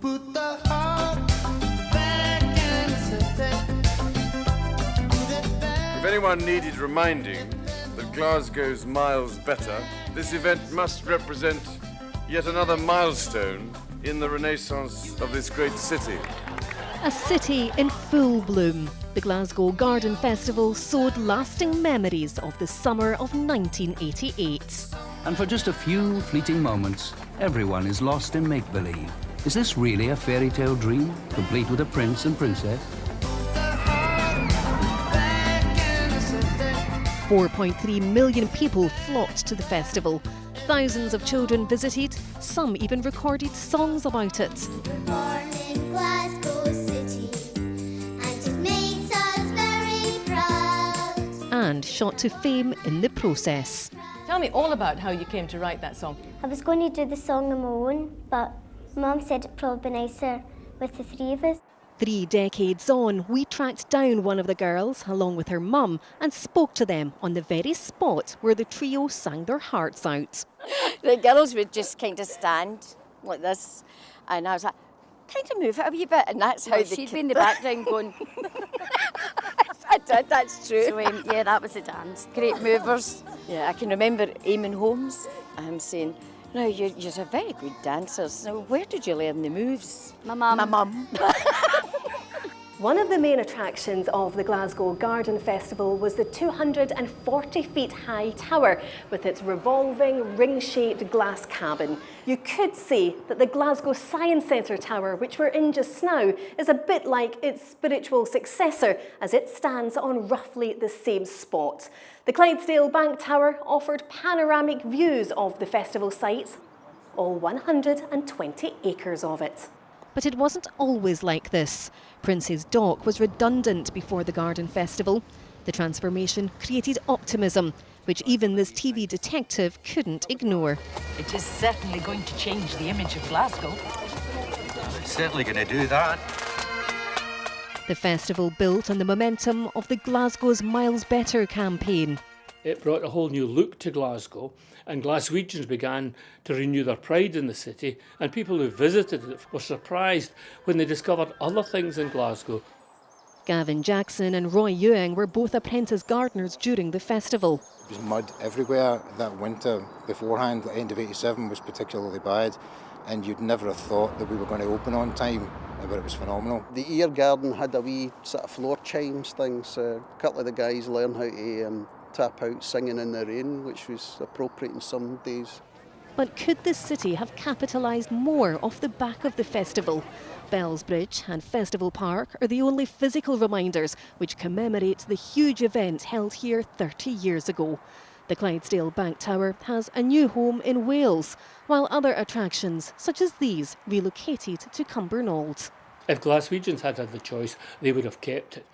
put the heart back in If anyone needed reminding that Glasgow's miles better, this event must represent yet another milestone in the renaissance of this great city. A city in full bloom. The Glasgow Garden Festival sowed lasting memories of the summer of 1988. And for just a few fleeting moments, everyone is lost in make-believe. Is this really a fairy tale dream, complete with a prince and princess? 4.3 million people flocked to the festival. Thousands of children visited, some even recorded songs about it. Born in Glasgow City, and it makes us very proud. And shot to fame in the process. Tell me all about how you came to write that song. I was going to do the song on my own, but Mum said it'd probably be nicer with the three of us. 3 decades on, we tracked down one of the girls, along with her mum, and spoke to them on the very spot where the trio sang their hearts out. The girls would just kind of stand like this, and I was like, kind of move it a wee bit, and that's how she'd be in the background going, I did, that's true. So, yeah, that was the dance. Great movers. Yeah, I can remember Eamon Holmes saying, no, you're a very good dancer. So where did you learn the moves? My mum. My mum. One of the main attractions of the Glasgow Garden Festival was the 240 feet high tower with its revolving ring-shaped glass cabin. You could say that the Glasgow Science Centre tower, which we're in just now, is a bit like its spiritual successor as it stands on roughly the same spot. The Clydesdale Bank Tower offered panoramic views of the festival site, all 120 acres of it. But it wasn't always like this. Prince's Dock was redundant before the Garden Festival. The transformation created optimism, which even this TV detective couldn't ignore. It is certainly going to change the image of Glasgow. It's certainly going to do that. The festival built on the momentum of the Glasgow's Miles Better campaign. It brought a whole new look to Glasgow, and Glaswegians began to renew their pride in the city, and people who visited it were surprised when they discovered other things in Glasgow. Gavin Jackson and Roy Ewing were both apprentice gardeners during the festival. It was mud everywhere that winter beforehand. The end of '87 was particularly bad, and you'd never have thought that we were going to open on time, but it was phenomenal. The Ear Garden had a wee sort of floor chimes thing, so a couple of the guys learned how to tap out singing in the rain, which was appropriate in some days. But could the city have capitalised more off the back of the festival? Bellsbridge and Festival Park are the only physical reminders which commemorate the huge event held here 30 years ago. The Clydesdale Bank Tower has a new home in Wales, while other attractions, such as these, relocated to Cumbernauld. If Glaswegians had the choice, they would have kept it.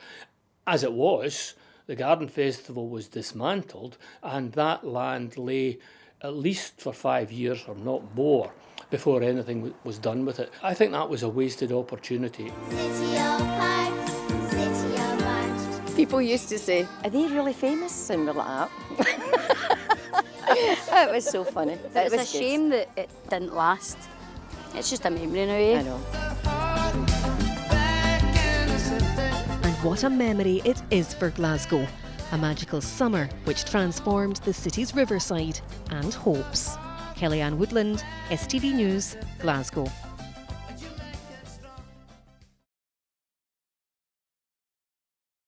As it was, the Garden Festival was dismantled, and that land lay at least for 5 years or not more before anything was done with it. I think that was a wasted opportunity. City of Hearts, City of Hearts. People used to say, are they really famous? And we're like, it was so funny. It's a shame that it didn't last. It's just a memory now, eh? I know. And what a memory it is for Glasgow. A magical summer which transformed the city's riverside and hopes. Kellyanne Woodland, STV News, Glasgow.